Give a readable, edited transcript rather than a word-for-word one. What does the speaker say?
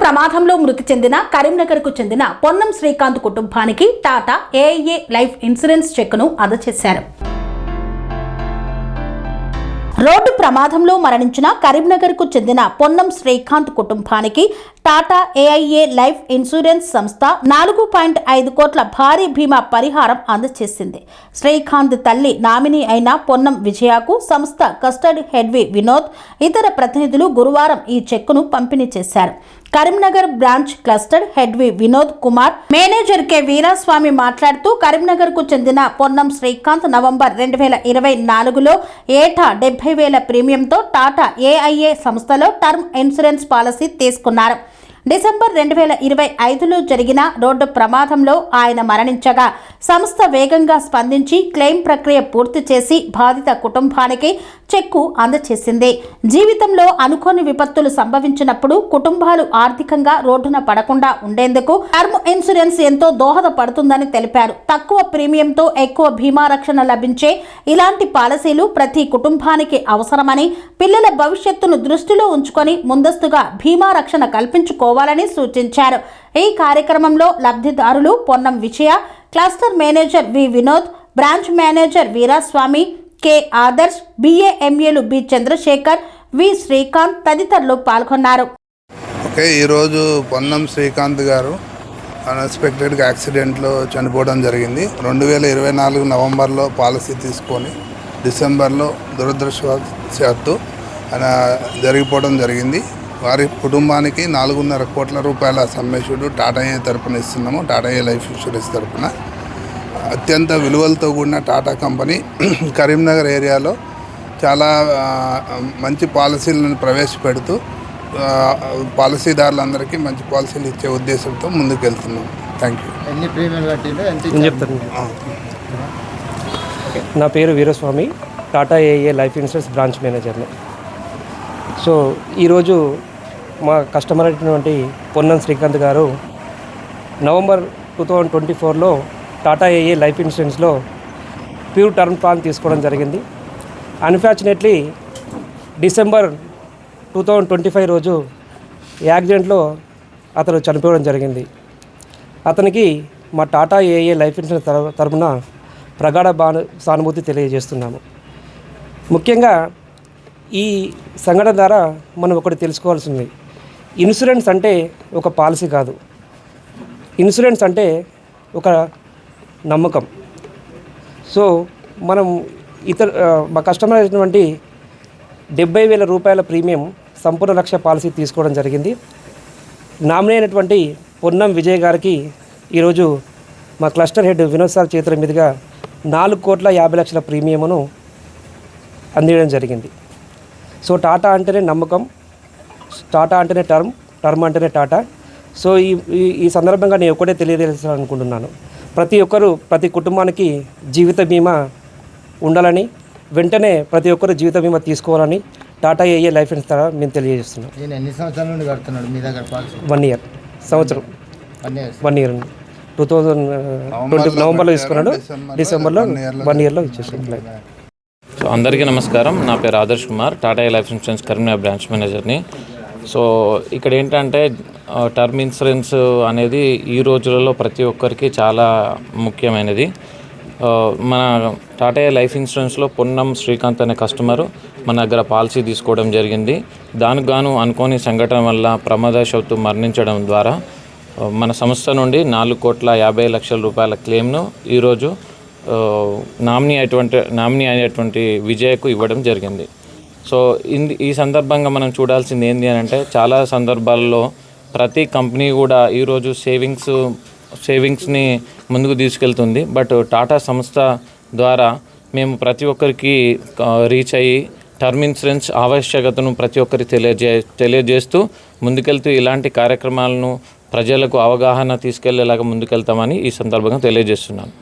ప్రమాదంలో మృతి చెందిన కరీంనగర్కు చెందిన పొన్నం శ్రీకాంత్ కుటుంబానికి టాటా ఏఐఏ లైఫ్ ఇన్సూరెన్స్ చెక్కును అందజేశారు. రోడ్డు ప్రమాదంలో మరణించిన కరీంనగర్కు చెందిన పొన్నం శ్రీకాంత్ కుటుంబానికి టాటా ఏఐఏ లైఫ్ ఇన్సూరెన్స్ సంస్థ 4.5 కోట్ల భారీ బీమా పరిహారం అందజేసింది. శ్రీకాంత్ తల్లి నామినీ అయిన పొన్నం విజయకు సంస్థ కస్టడీ హెడ్ వినోద్, ఇతర ప్రతినిధులు గురువారం ఈ చెక్కును పంపిణీ చేశారు. Karimnagar branch cluster head Vinod Kumar, manager K Veeraswamy మాట్లాడుతూ కరీంనగర్కు చెందిన పొన్నం శ్రీకాంత్ నవంబర్ 2024లో ఏటా 70,000 ప్రీమియంతో టాటా ఏఐఏ సంస్థలో టర్మ్ ఇన్సూరెన్స్ పాలసీ తీసుకున్నారు. డిసెంబర్ 2025లో జరిగిన రోడ్డు ప్రమాదంలో ఆయన మరణించగా సంస్థ వేగంగా స్పందించి క్లెయిమ్ ప్రక్రియ పూర్తి చేసి బాధిత కుటుంబానికి చెక్కు అందజేసింది. జీవితంలో అనుకోని విపత్తులు సంభవించినప్పుడు కుటుంబాలు ఆర్థికంగా రోడ్డున పడకుండా ఉండేందుకు టర్మ్ ఇన్సూరెన్స్ ఎంతో దోహదపడుతుందని తెలిపారు. తక్కువ ప్రీమియంతో ఎక్కువ బీమా రక్షణ లభించే ఇలాంటి పాలసీలు ప్రతి కుటుంబానికి అవసరమని, పిల్లల భవిష్యత్తును దృష్టిలో ఉంచుకొని ముందస్తుగా బీమా రక్షణ కల్పించుకోవాలని సూచించారు. ఈ కార్యక్రమంలో లబ్ధిదారులు Ponnam Vijaya, cluster manager Vinod, branch manager Veeraswamy, K Adarsh, బిఏఎంఏలు బి చంద్రశేఖర్, వి శ్రీకాంత్ తదితరులు పాల్గొన్నారు. ఈరోజు పొన్నం శ్రీకాంత్ గారు అన్ఎక్స్పెక్టెడ్గా యాక్సిడెంట్లో చనిపోవడం జరిగింది. 2024 నవంబర్లో పాలసీ తీసుకొని డిసెంబర్లో దురదృష్టవశాత్తు జరిగిపోవడం జరిగింది. వారి కుటుంబానికి 4.5 కోట్ల రూపాయల సమ్మెషుడు టాటా ఏ తరపున ఇస్తున్నాము. టాటా ఏ లైఫ్ ఇన్సూరెన్స్ తరపున అత్యంత విలువలతో కూడిన టాటా కంపెనీ కరీంనగర్ ఏరియాలో చాలా మంచి పాలసీలను ప్రవేశపెడుతూ పాలసీదారులందరికీ మంచి పాలసీలు ఇచ్చే ఉద్దేశంతో ముందుకు వెళ్తున్నాం. Thank you. నా పేరు Veeraswamy, Tata AIA life insurance branch మేనేజర్ని. సో ఈరోజు మా కస్టమర్ అయినటువంటి పొన్నం శ్రీకాంత్ గారు నవంబర్ 2024లో టాటా ఏఐఏ లైఫ్ ఇన్సూరెన్స్లో ప్యూర్ టర్మ్ ప్లాన్ తీసుకోవడం జరిగింది. అన్ఫార్చునేట్లీ డిసెంబర్ 2025 రోజు యాక్సిడెంట్లో అతను చనిపోవడం జరిగింది. అతనికి మా టాటా ఏఐఏ లైఫ్ ఇన్సూరెన్స్ తరపున ప్రగాఢ సానుభూతి తెలియజేస్తున్నాము. ముఖ్యంగా ఈ సంఘటన ద్వారా మనం ఒకటి తెలుసుకోవాల్సింది, ఇన్సూరెన్స్ అంటే ఒక పాలసీ కాదు. ఇన్సూరెన్స్ అంటే ఒక నమ్మకం. సో మనం మా కస్టమర్ అయినటువంటి 70,000 రూపాయల ప్రీమియం సంపూర్ణ లక్ష పాలసీ తీసుకోవడం జరిగింది. నామినీ అయినటువంటి పొన్నం విజయ్ గారికి ఈరోజు మా క్లస్టర్ హెడ్ వినోద్ సార్ చేతుల మీదుగా 4,50,00,000 ప్రీమియమును అందించడం జరిగింది. సో టాటా అంటేనే నమ్మకం, టాటా అంటేనే టర్మ్ అంటేనే టాటా. సో ఈ సందర్భంగా నేను ఒకటే తెలియజేయాలనుకుంటున్నాను, ప్రతి ఒక్కరూ ప్రతి కుటుంబానికి జీవిత బీమా ఉండాలని, వెంటనే ప్రతి ఒక్కరు జీవిత బీమా తీసుకోవాలని టాటా ఏఐఏ లైఫ్ ఇన్సూరెన్స్ ద్వారా మేము తెలియజేస్తున్నాం. ఎన్ని సంవత్సరాల నుండి కడుతున్నాడు మీ దగ్గర పాలసీ? 1 ఇయర్, సంవత్సరం 1 ఇయర్ 2020 నవంబర్లో తీసుకున్నాడు, డిసెంబర్లో 1 ఇయర్లో ఇచ్చేసాం. సో అందరికీ నమస్కారం. నా పేరు Adarsh Kumar, Tata life insurance Karimnagar branch మేనేజర్ని. సో ఇక్కడ ఏంటంటే టర్మ్ ఇన్సూరెన్స్ అనేది ఈ రోజులలో ప్రతి ఒక్కరికి చాలా ముఖ్యమైనది. మన టాటా లైఫ్ ఇన్సూరెన్స్లో పొన్నం శ్రీకాంత్ అనే కస్టమరు మన దగ్గర పాలసీ తీసుకోవడం జరిగింది. దానికి గాను అనుకోని సంఘటన వల్ల ప్రమాదవశాత్తు మరణించడం ద్వారా మన సంస్థ నుండి 4,50,00,000 రూపాయల క్లెయిమ్ను ఈరోజు నామినీ అయినటువంటి విజయ్కు ఇవ్వడం జరిగింది. సో ఈ సందర్భంగా మనం చూడాల్సింది ఏంటి అని అంటే, చాలా సందర్భాల్లో ప్రతి కంపెనీ కూడా ఈరోజు సేవింగ్స్ని ముందుకు తీసుకెళ్తుంది. బట్ టాటా సంస్థ ద్వారా మేము ప్రతి ఒక్కరికి రీచ్ అయ్యి టర్మ్ ఇన్సూరెన్స్ ఆవశ్యకతను ప్రతి ఒక్కరికి తెలియజేస్తూ ముందుకెళ్తూ ఇలాంటి కార్యక్రమాలను ప్రజలకు అవగాహన తీసుకెళ్లేలాగా ముందుకెళ్తామని ఈ సందర్భంగా తెలియజేస్తున్నాను.